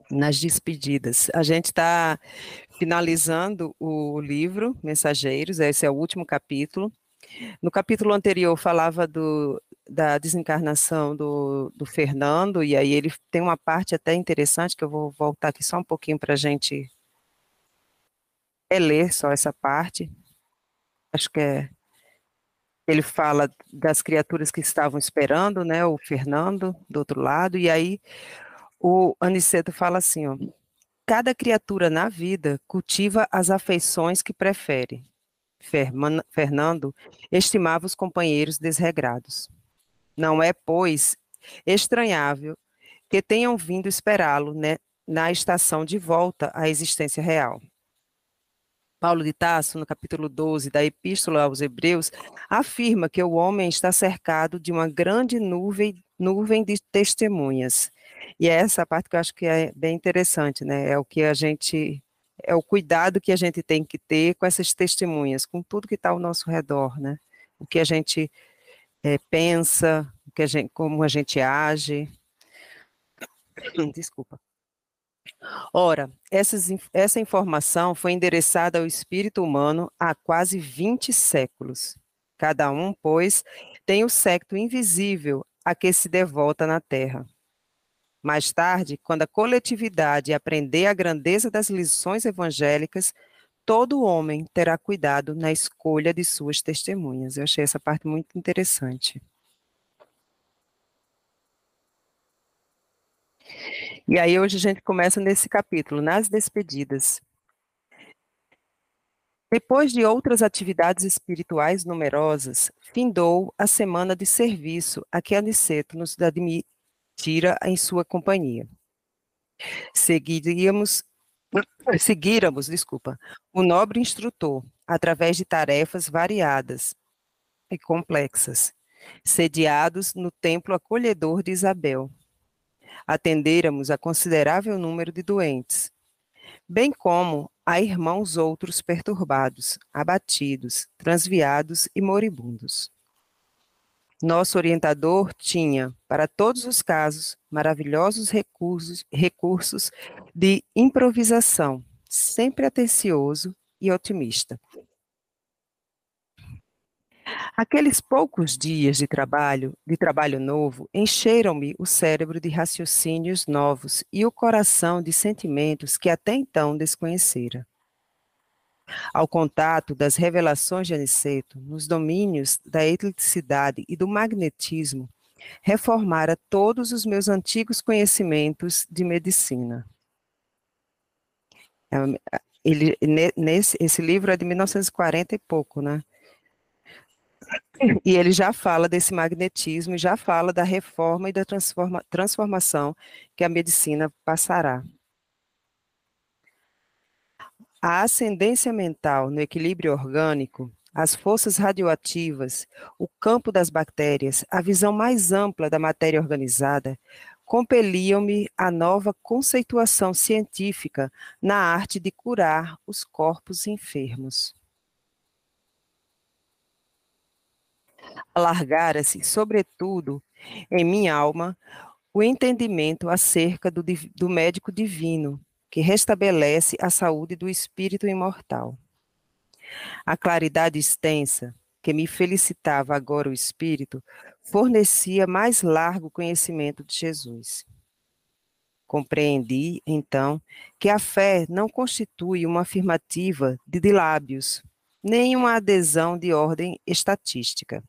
nas despedidas. A gente está finalizando o livro Mensageiros, esse é o último capítulo. No capítulo anterior falava da desencarnação do Fernando, e aí ele tem uma parte até interessante, que eu vou voltar aqui só um pouquinho para a gente ler só essa parte. Acho que ele fala das criaturas que estavam esperando, né, o Fernando do outro lado, e aí o Aniceto fala assim, ó, cada criatura na vida cultiva as afeições que prefere. Fernando estimava os companheiros desregrados. Não é, pois, estranhável que tenham vindo esperá-lo, né, na estação de volta à existência real. Paulo de Tarso, no capítulo 12 da Epístola aos Hebreus, afirma que o homem está cercado de uma grande nuvem de testemunhas. E é essa parte que eu acho que é bem interessante, né? É o cuidado que a gente tem que ter com essas testemunhas, com tudo que está ao nosso redor, né? O que a gente pensa, como a gente age. Desculpa. Ora, essa informação foi endereçada ao espírito humano há quase 20 séculos. Cada um, pois, tem o secto invisível a que se devota na Terra. Mais tarde, quando a coletividade aprender a grandeza das lições evangélicas, todo homem terá cuidado na escolha de suas testemunhas. Eu achei essa parte muito interessante. E aí hoje a gente começa nesse capítulo, nas despedidas. Depois de outras atividades espirituais numerosas, findou a semana de serviço a que Aniceto nos admitira em sua companhia. Seguíramos, o nobre instrutor, através de tarefas variadas e complexas, sediados no templo acolhedor de Isabel. Atendêramos a considerável número de doentes, bem como a irmãos outros perturbados, abatidos, transviados e moribundos. Nosso orientador tinha, para todos os casos, maravilhosos recursos de improvisação, sempre atencioso e otimista. Aqueles poucos dias de trabalho novo, encheram-me o cérebro de raciocínios novos e o coração de sentimentos que até então desconhecera. Ao contato das revelações de Aniceto, nos domínios da eletricidade e do magnetismo, reformara todos os meus antigos conhecimentos de medicina. Esse livro é de 1940 e pouco, né? E ele já fala desse magnetismo e já fala da reforma e da transformação que a medicina passará. A ascendência mental no equilíbrio orgânico, as forças radioativas, o campo das bactérias, a visão mais ampla da matéria organizada, compeliam-me a nova conceituação científica na arte de curar os corpos enfermos. Alargara-se, sobretudo, em minha alma, o entendimento acerca do médico divino, que restabelece a saúde do espírito imortal. A claridade extensa, que me felicitava agora o espírito, fornecia mais largo conhecimento de Jesus. Compreendi, então, que a fé não constitui uma afirmativa de lábios, nem uma adesão de ordem estatística.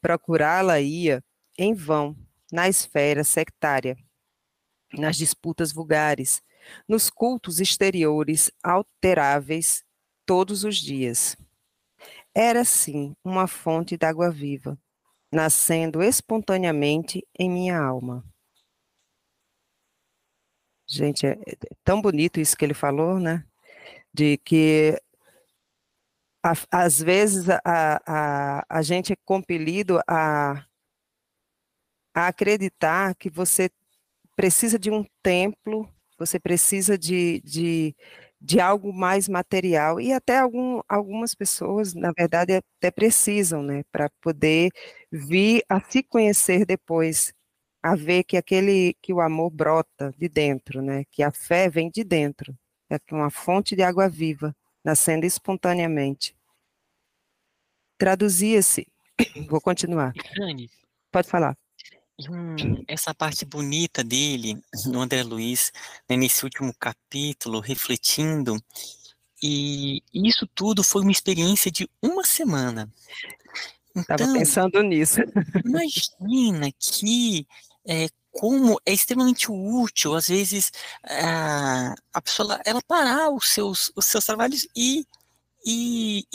Procurá-la-ia em vão na esfera sectária, nas disputas vulgares, nos cultos exteriores alteráveis todos os dias. Era, sim, uma fonte d'água viva, nascendo espontaneamente em minha alma. Gente, é tão bonito isso que ele falou, né? De que, às vezes, a gente é compelido a acreditar que você precisa de um templo, você precisa de algo mais material, e até algumas pessoas, na verdade, até precisam, né, para poder vir a se conhecer depois a ver que o amor brota de dentro, né? Que a fé vem de dentro, é uma fonte de água viva, nascendo espontaneamente. Traduzia-se, vou continuar, Jane, pode falar. essa parte bonita dele, no André Luiz, né, nesse último capítulo, refletindo, e isso tudo foi uma experiência de uma semana. Estava Então, pensando nisso. imagina que como é extremamente útil, às vezes, a pessoa ela parar os seus trabalhos e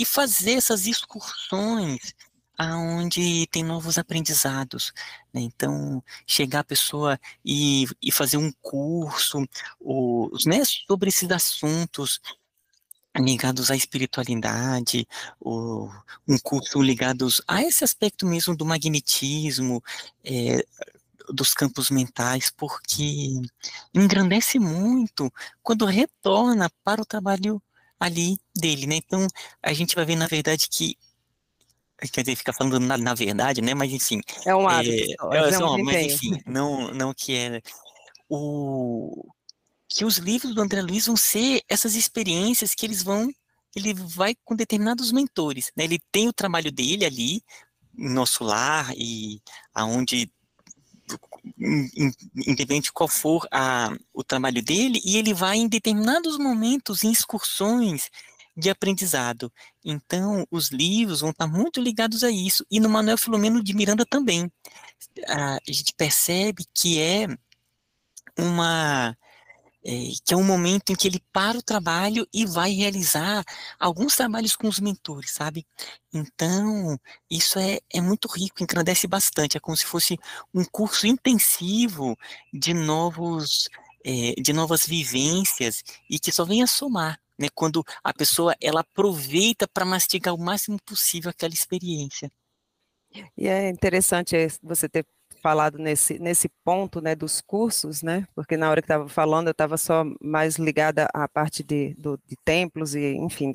fazer essas excursões aonde tem novos aprendizados, né? Então, chegar a pessoa e fazer um curso né, sobre esses assuntos ligados à espiritualidade, ou um curso ligados a esse aspecto mesmo do magnetismo, é, dos campos mentais, porque engrandece muito quando retorna para o trabalho ali dele, né? Então, a gente vai ver, na verdade, que, quer dizer, fica falando na verdade, né? Mas, enfim, É um hábito só, é um mas, desempenho. enfim, não que é o que os livros do André Luiz vão ser essas experiências que ele vai com determinados mentores, né? Ele tem o trabalho dele ali, em nosso lar, e aonde, independente qual for o trabalho dele, e ele vai em determinados momentos em excursões de aprendizado. Então, os livros vão estar muito ligados a isso. E no Manuel Filomeno de Miranda também. A gente percebe uma que é um momento em que ele para o trabalho e vai realizar alguns trabalhos com os mentores, sabe? Então, isso é muito rico, engrandece bastante, é como se fosse um curso intensivo de de novas vivências e que só vem a somar, né? Quando a pessoa, ela aproveita para mastigar o máximo possível aquela experiência. E é interessante você ter falado nesse ponto, né, dos cursos, né, porque na hora que estava falando eu estava só mais ligada à parte de templos e, enfim,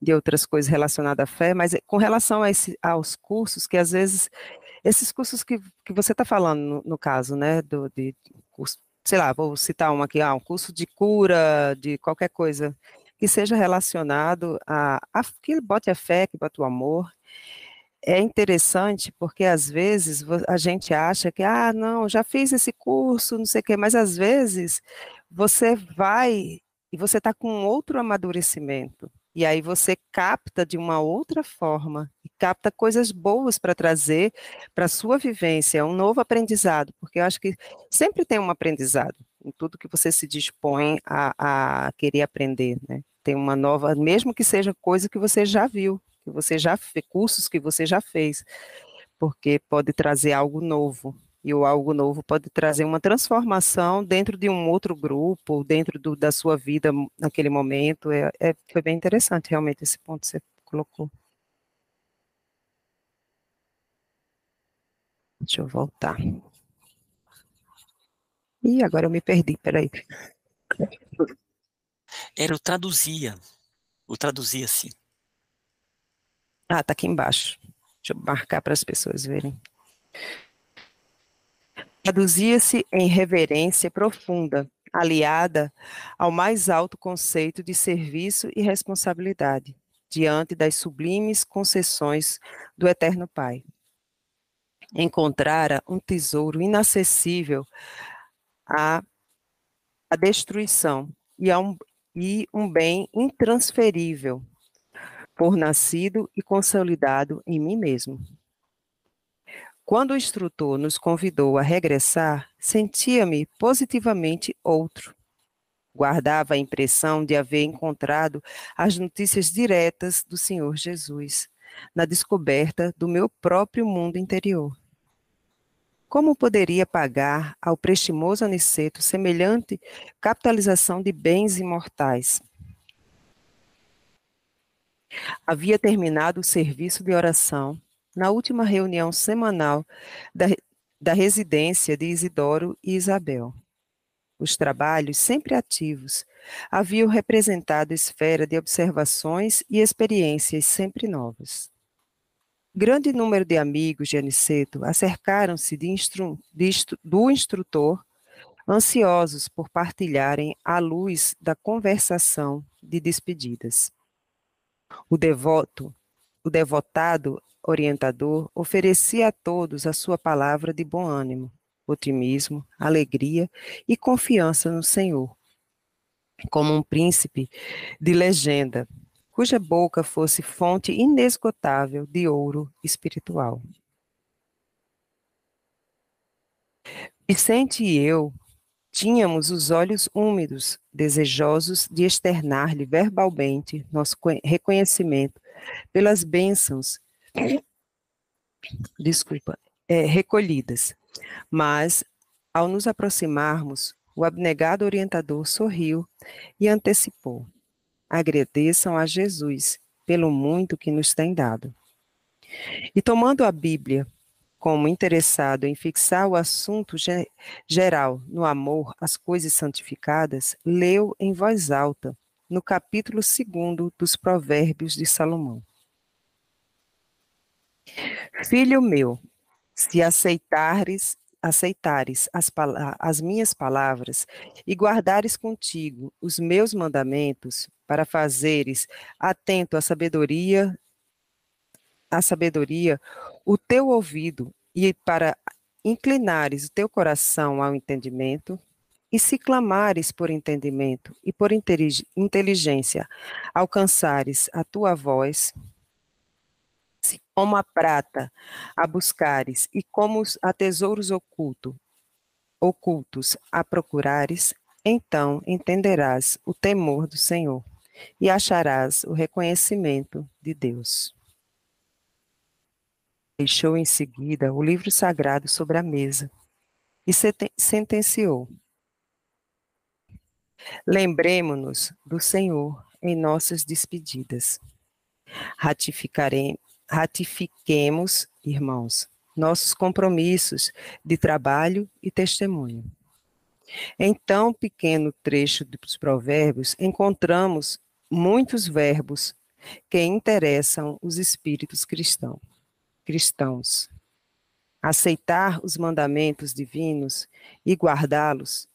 de outras coisas relacionadas à fé, mas com relação aos cursos, que às vezes, esses cursos que você está falando, no caso, né, de curso, sei lá, vou citar um aqui, um curso de cura, de qualquer coisa, que seja relacionado que bote a fé, que bote o amor. É interessante porque às vezes a gente acha que, não, já fiz esse curso, não sei o quê, mas às vezes você vai e você está com um outro amadurecimento. E aí você capta de uma outra forma, e capta coisas boas para trazer para a sua vivência, um novo aprendizado, porque eu acho que sempre tem um aprendizado em tudo que você se dispõe a querer aprender, né? Tem uma nova, mesmo que seja coisa que você já viu, que você já fez, cursos que você já fez, porque pode trazer algo novo. E o algo novo pode trazer uma transformação dentro de um outro grupo, dentro da sua vida naquele momento. Foi bem interessante, realmente, esse ponto que você colocou. Deixa eu voltar. Ih, agora eu me perdi, peraí. Era o traduzia assim. Ah, tá aqui embaixo. Deixa eu marcar para as pessoas verem. Traduzia-se em reverência profunda, aliada ao mais alto conceito de serviço e responsabilidade, diante das sublimes concessões do Eterno Pai. Encontrara um tesouro inacessível à, à destruição e um bem intransferível, por nascido e consolidado em mim mesmo. Quando o instrutor nos convidou a regressar, sentia-me positivamente outro. Guardava a impressão de haver encontrado as notícias diretas do Senhor Jesus, na descoberta do meu próprio mundo interior. Como poderia pagar ao prestimoso Aniceto semelhante capitalização de bens imortais? Havia terminado o serviço de oração na última reunião semanal da, da residência de Isidoro e Isabel. Os trabalhos, sempre ativos, haviam representado esfera de observações e experiências sempre novas. Grande número de amigos de Aniceto acercaram-se do instrutor, ansiosos por partilharem a luz da conversação de despedidas. O devotado orientador oferecia a todos a sua palavra de bom ânimo, otimismo, alegria e confiança no Senhor, como um príncipe de legenda, cuja boca fosse fonte inesgotável de ouro espiritual. Vicente e eu tínhamos os olhos úmidos, desejosos de externar-lhe verbalmente nosso reconhecimento pelas bênçãos, recolhidas. Mas, ao nos aproximarmos, o abnegado orientador sorriu e antecipou: agradeçam a Jesus pelo muito que nos tem dado. E tomando a Bíblia como interessado em fixar o assunto geral no amor às coisas santificadas, leu em voz alta, no capítulo 2 dos Provérbios de Salomão. Filho meu, se aceitares as minhas palavras e guardares contigo os meus mandamentos para fazeres atento à sabedoria, o teu ouvido e para inclinares o teu coração ao entendimento, e se clamares por entendimento e por inteligência, alcançares a tua voz, se como a prata a buscares e como a tesouros ocultos a procurares, então entenderás o temor do Senhor e acharás o reconhecimento de Deus. Deixou em seguida o livro sagrado sobre a mesa e sentenciou: lembremo-nos do Senhor em nossas despedidas. Ratifiquemos, irmãos, nossos compromissos de trabalho e testemunho. Em tão pequeno trecho dos Provérbios, encontramos muitos verbos que interessam os espíritos cristãos. Aceitar os mandamentos divinos e guardá-los,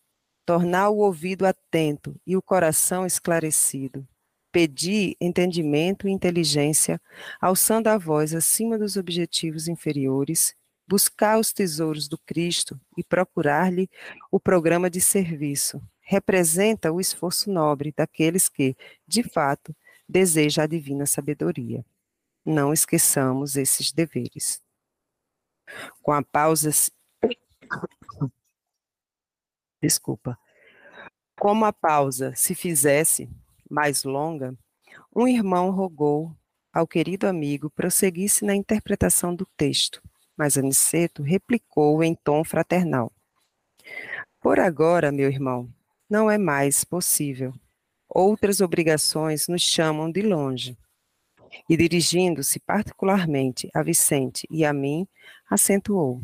tornar o ouvido atento e o coração esclarecido, pedir entendimento e inteligência, alçando a voz acima dos objetivos inferiores, buscar os tesouros do Cristo e procurar-lhe o programa de serviço, representa o esforço nobre daqueles que, de fato, desejam a divina sabedoria. Não esqueçamos esses deveres. Com a pausa... Como a pausa se fizesse mais longa, um irmão rogou ao querido amigo prosseguisse na interpretação do texto, mas Aniceto replicou em tom fraternal: por agora, meu irmão, não é mais possível. Outras obrigações nos chamam de longe. E dirigindo-se particularmente a Vicente e a mim, acentuou: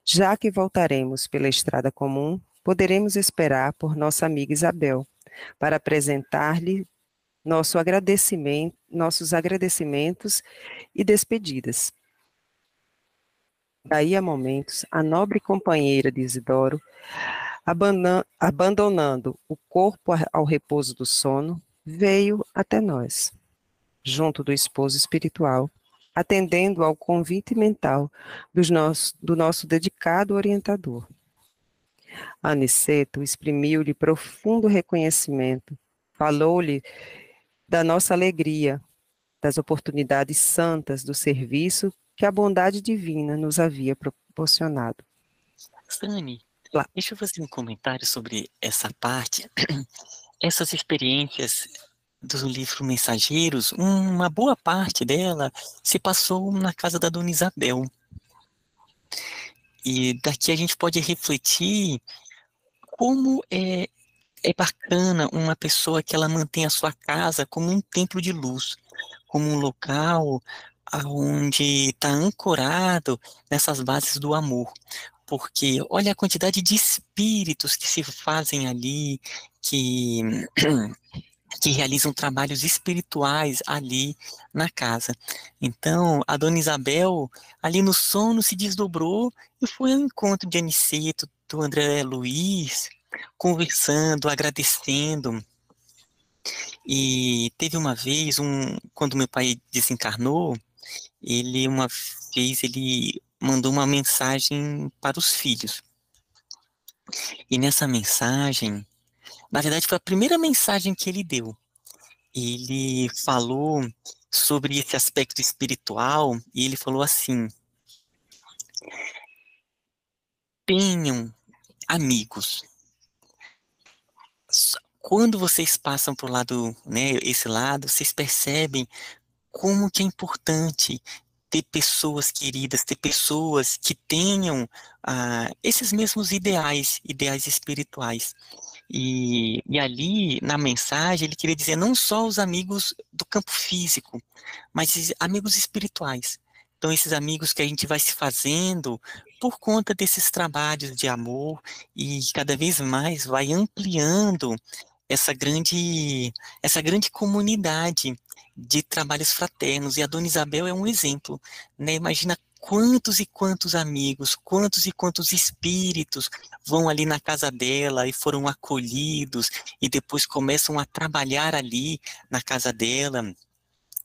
já que voltaremos pela estrada comum, poderemos esperar por nossa amiga Isabel, para apresentar-lhe nossos agradecimentos e despedidas. Daí a momentos, a nobre companheira de Isidoro, abandonando o corpo ao repouso do sono, veio até nós, junto do esposo espiritual, atendendo ao convite mental do nosso dedicado orientador. Aniceto exprimiu-lhe profundo reconhecimento, falou-lhe da nossa alegria, das oportunidades santas do serviço que a bondade divina nos havia proporcionado. Sani, deixa eu fazer um comentário sobre essa parte. Essas experiências do livro Mensageiros, uma boa parte dela se passou na casa da Dona Isabel. E daqui a gente pode refletir como é bacana uma pessoa que ela mantém a sua casa como um templo de luz, como um local onde está ancorado nessas bases do amor. Porque olha a quantidade de espíritos que se fazem ali, que que realizam trabalhos espirituais ali na casa. Então, a Dona Isabel, ali no sono, se desdobrou e foi ao encontro de Aniceto, do André Luiz, conversando, agradecendo. E teve uma vez, quando meu pai desencarnou, uma vez ele mandou uma mensagem para os filhos. E nessa mensagem, na verdade foi a primeira mensagem que ele deu. Ele falou sobre esse aspecto espiritual e ele falou assim: tenham amigos. Quando vocês passam por lado, né, esse lado, vocês percebem como que é importante ter pessoas queridas, ter pessoas que tenham esses mesmos ideais espirituais. E ali, na mensagem, ele queria dizer não só os amigos do campo físico, mas amigos espirituais. Então, esses amigos que a gente vai se fazendo por conta desses trabalhos de amor e cada vez mais vai ampliando essa essa grande comunidade de trabalhos fraternos. E a Dona Isabel é um exemplo, né? Imagina quantos e quantos amigos, quantos e quantos espíritos vão ali na casa dela e foram acolhidos e depois começam a trabalhar ali na casa dela,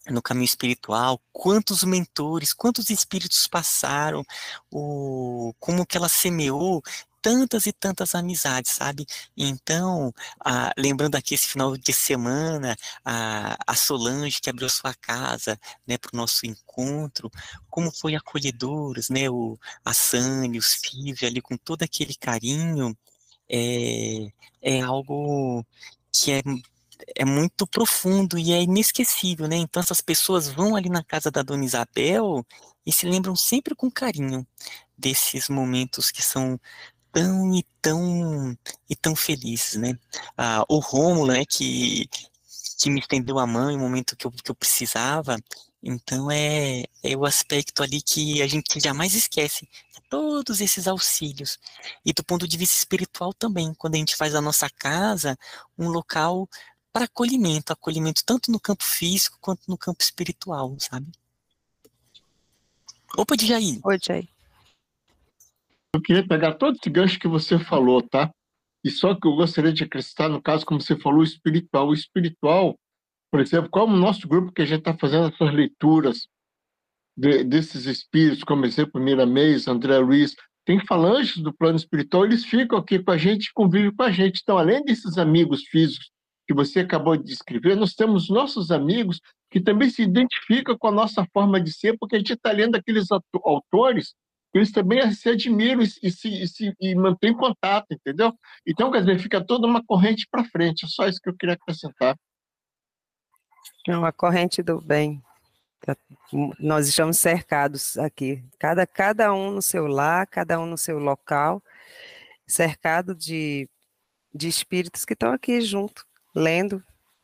no caminho espiritual, quantos mentores, quantos espíritos passaram, como que ela semeou tantas e tantas amizades, sabe? Então, lembrando aqui esse final de semana, a Solange que abriu sua casa, né, para o nosso encontro, como foi acolhedoras, né, a Sânia, os filhos ali com todo aquele carinho, é, é algo que é muito profundo e é inesquecível, né? Então essas pessoas vão ali na casa da Dona Isabel e se lembram sempre com carinho desses momentos que são tão felizes, né? O Rômulo, né, que me estendeu a mão em um momento que eu precisava. Então é o aspecto ali que a gente jamais esquece. Todos esses auxílios. E do ponto de vista espiritual também, quando a gente faz a nossa casa um local para acolhimento, acolhimento tanto no campo físico quanto no campo espiritual, sabe? Opa, Djaí. Oi, Jay. Eu queria pegar todo esse gancho que você falou, tá? E só que eu gostaria de acrescentar, no caso, como você falou, o espiritual. O espiritual, por exemplo, como o nosso grupo que a gente está fazendo essas leituras desses espíritos, como exemplo, Miramês, André Luiz, tem falanges do plano espiritual, eles ficam aqui com a gente, convivem com a gente. Então, além desses amigos físicos que você acabou de descrever, nós temos nossos amigos que também se identificam com a nossa forma de ser, porque a gente está lendo aqueles autores, eles também se admiram e mantêm contato, entendeu? Então, quer dizer, fica toda uma corrente para frente. É só isso que eu queria acrescentar. É uma corrente do bem. Nós estamos cercados aqui, cada um no seu lar, cada um no seu local, cercado de espíritos que estão aqui junto, lendo,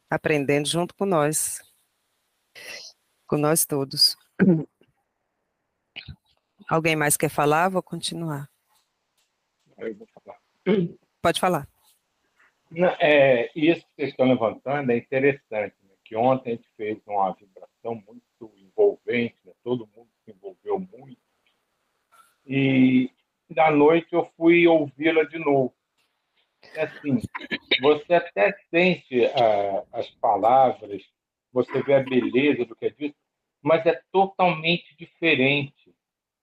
aprendendo junto com nós todos. Alguém mais quer falar? Vou continuar. Eu vou falar. Pode falar. Isso que vocês estão levantando é interessante, né? Que ontem a gente fez uma vibração muito envolvente, né? Todo mundo se envolveu muito. E da noite eu fui ouvi-la de novo. Assim, você até sente as palavras, você vê a beleza do que é dito, mas é totalmente diferente.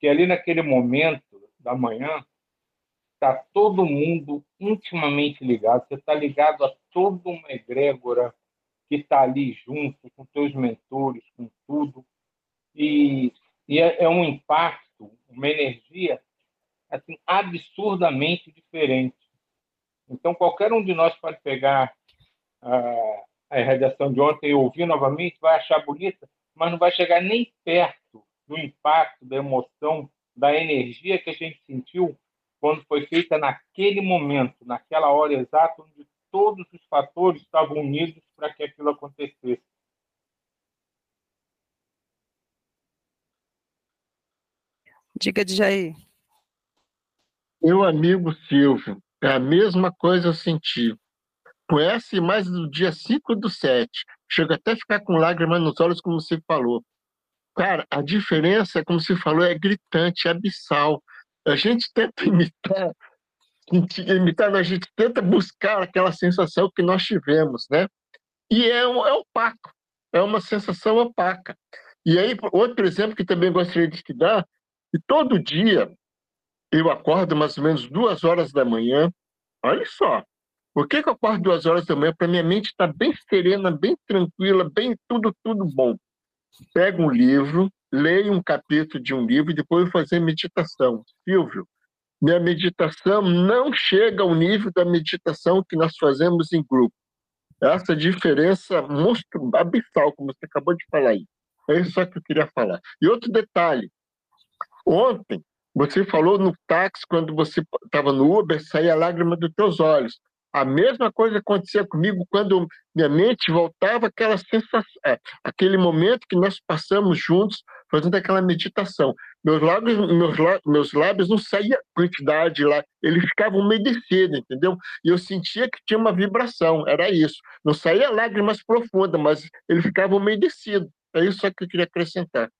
Que ali naquele momento da manhã, está todo mundo intimamente ligado, você está ligado a toda uma egrégora que está ali junto com teus mentores, com tudo, e, é um impacto, uma energia assim, absurdamente diferente. Então, qualquer um de nós pode pegar a radiação de ontem e ouvir novamente, vai achar bonita, mas não vai chegar nem perto do impacto, da emoção, da energia que a gente sentiu quando foi feita naquele momento, naquela hora exata, onde todos os fatores estavam unidos para que aquilo acontecesse. Diga, Djaí. Meu amigo Silvio, é a mesma coisa eu senti. Com essa e mais do dia 5/7. Chega até a ficar com lágrimas nos olhos, como você falou. Cara, a diferença, como você falou, é gritante, é abissal. A gente tenta imitar, a gente tenta buscar aquela sensação que nós tivemos, né? E é opaco, é uma sensação opaca. E aí, outro exemplo que também gostaria de te dar, que todo dia eu acordo mais ou menos 2 horas da manhã. Olha só, por que eu acordo 2 horas da manhã? Para minha mente estar bem serena, bem tranquila, bem tudo bom. Pego um livro, leio um capítulo de um livro e depois vou fazer meditação. Silvio, minha meditação não chega ao nível da meditação que nós fazemos em grupo. Essa diferença abissal, como você acabou de falar aí. É isso só que eu queria falar. E outro detalhe, ontem você falou no táxi, quando você estava no Uber, saía a lágrima dos teus olhos. A mesma coisa acontecia comigo quando minha mente voltava àquela sensação, aquele momento que nós passamos juntos fazendo aquela meditação. Meus lábios não saía quantidade lá, eles ficavam umedecidos, entendeu? E eu sentia que tinha uma vibração, era isso. Não saía lágrimas profundas, mas ele ficava umedecido. É isso só que eu queria acrescentar.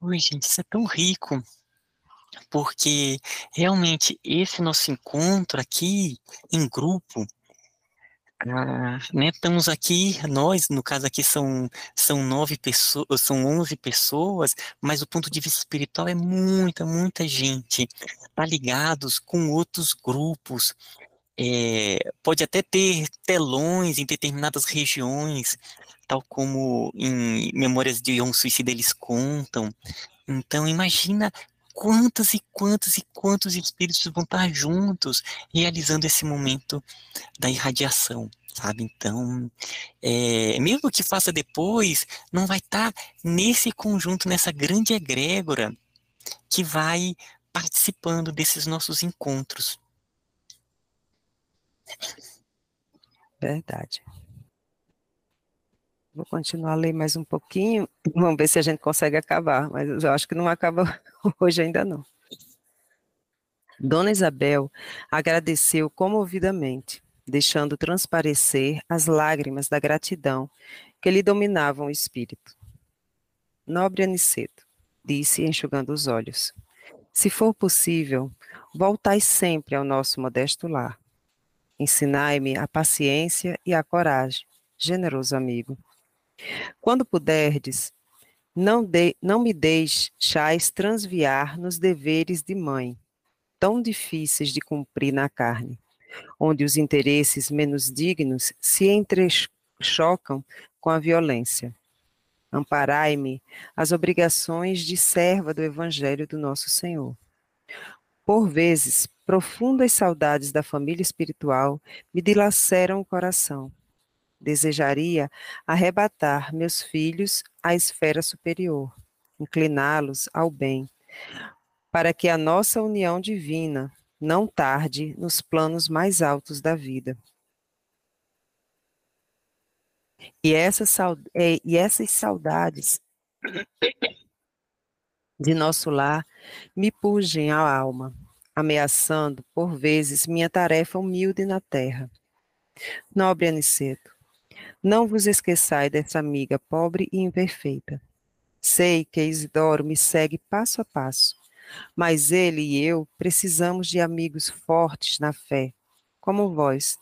Ui, gente, isso é tão rico, porque realmente esse nosso encontro aqui em grupo, né, estamos aqui, nós, no caso aqui são 9 pessoas, são 11 pessoas, mas do ponto de vista espiritual é muita gente, tá ligados com outros grupos, pode até ter telões em determinadas regiões, tal como em Memórias de um Suicida eles contam. Então imagina quantos espíritos vão estar juntos realizando esse momento da irradiação, sabe? Então, mesmo que faça depois, não vai estar nesse conjunto, nessa grande egrégora que vai participando desses nossos encontros. Verdade. Vou continuar a ler mais um pouquinho, vamos ver se a gente consegue acabar, mas eu acho que não acaba hoje ainda não. Dona Isabel agradeceu comovidamente, deixando transparecer as lágrimas da gratidão que lhe dominavam o espírito. Nobre Aniceto, disse, enxugando os olhos, se for possível, voltai sempre ao nosso modesto lar. Ensinai-me a paciência e a coragem, generoso amigo. Quando puderdes, não me deixais transviar nos deveres de mãe, tão difíceis de cumprir na carne, onde os interesses menos dignos se entrechocam com a violência. Amparai-me as obrigações de serva do Evangelho do nosso Senhor. Por vezes, profundas saudades da família espiritual me dilaceram o coração. Desejaria arrebatar meus filhos à esfera superior, incliná-los ao bem, para que a nossa união divina não tarde nos planos mais altos da vida. E essas saudades de nosso lar me pugem a alma, ameaçando, por vezes, minha tarefa humilde na terra. Nobre Aniceto, não vos esqueçai dessa amiga pobre e imperfeita. Sei que Isidoro me segue passo a passo, mas ele e eu precisamos de amigos fortes na fé, como vós,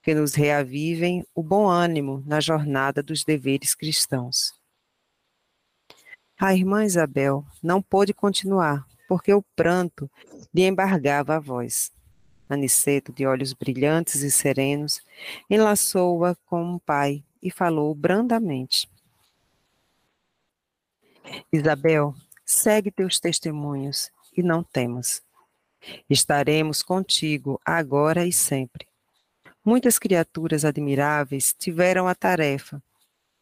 que nos reavivem o bom ânimo na jornada dos deveres cristãos. A irmã Isabel não pôde continuar, porque o pranto lhe embargava a voz. Aniceto, de olhos brilhantes e serenos, enlaçou-a como um pai e falou brandamente. Isabel, segue teus testemunhos e não temas. Estaremos contigo agora e sempre. Muitas criaturas admiráveis tiveram a tarefa,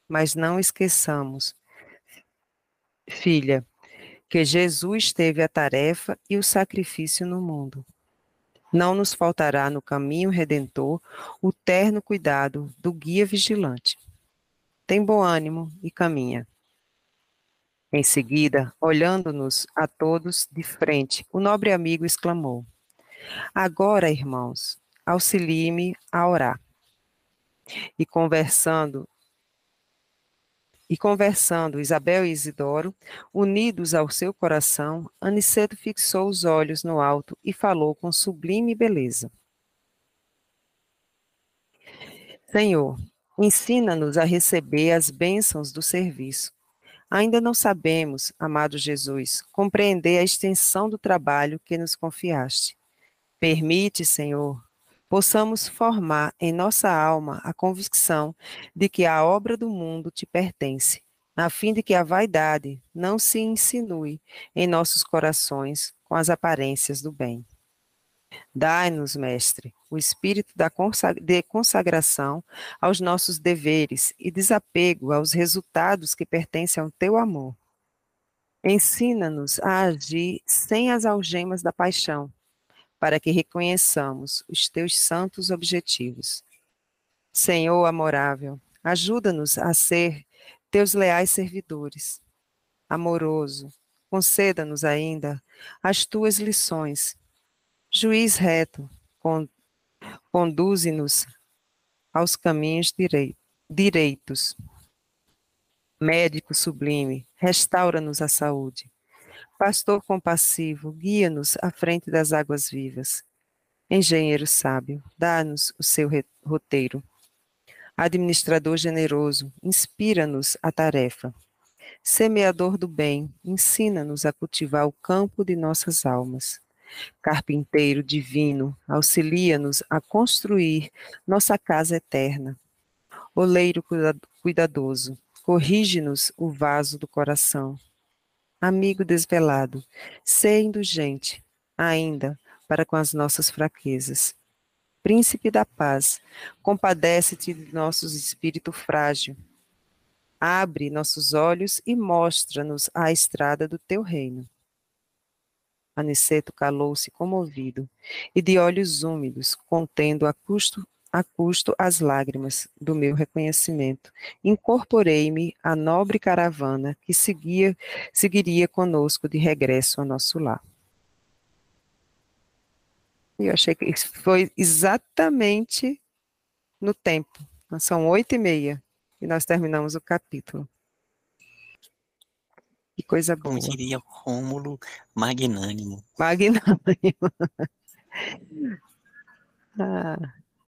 mas não esqueçamos, filha, que Jesus teve a tarefa e o sacrifício no mundo. Não nos faltará no caminho redentor o terno cuidado do guia vigilante. Tem bom ânimo e caminha. Em seguida, olhando-nos a todos de frente, o nobre amigo exclamou: agora, irmãos, auxilie-me a orar. E conversando, Isabel e Isidoro, unidos ao seu coração, Aniceto fixou os olhos no alto e falou com sublime beleza. Senhor, ensina-nos a receber as bênçãos do serviço. Ainda não sabemos, amado Jesus, compreender a extensão do trabalho que nos confiaste. Permite, Senhor, possamos formar em nossa alma a convicção de que a obra do mundo te pertence, a fim de que a vaidade não se insinue em nossos corações com as aparências do bem. Dai-nos, Mestre, o espírito de consagração aos nossos deveres e desapego aos resultados que pertencem ao teu amor. Ensina-nos a agir sem as algemas da paixão, para que reconheçamos os teus santos objetivos. Senhor amorável, ajuda-nos a ser teus leais servidores. Amoroso, conceda-nos ainda as tuas lições. Juiz reto, conduze-nos aos caminhos direitos. Médico sublime, restaura-nos a saúde. Pastor compassivo, guia-nos à frente das águas vivas. Engenheiro sábio, dá-nos o seu roteiro. Administrador generoso, inspira-nos a tarefa. Semeador do bem, ensina-nos a cultivar o campo de nossas almas. Carpinteiro divino, auxilia-nos a construir nossa casa eterna. Oleiro cuidadoso, corrige-nos o vaso do coração. Amigo desvelado, sê indulgente, ainda, para com as nossas fraquezas. Príncipe da paz, compadece-te de nosso espírito frágil. Abre nossos olhos e mostra-nos a estrada do teu reino. Aniceto calou-se comovido, e de olhos úmidos, contendo a custo as lágrimas do meu reconhecimento, incorporei-me à nobre caravana que seguiria conosco de regresso ao nosso lar. E eu achei que isso foi exatamente no tempo. São 8h30 e nós terminamos o capítulo. Que coisa boa. Como diria Rômulo, magnânimo. Magnânimo. Ah.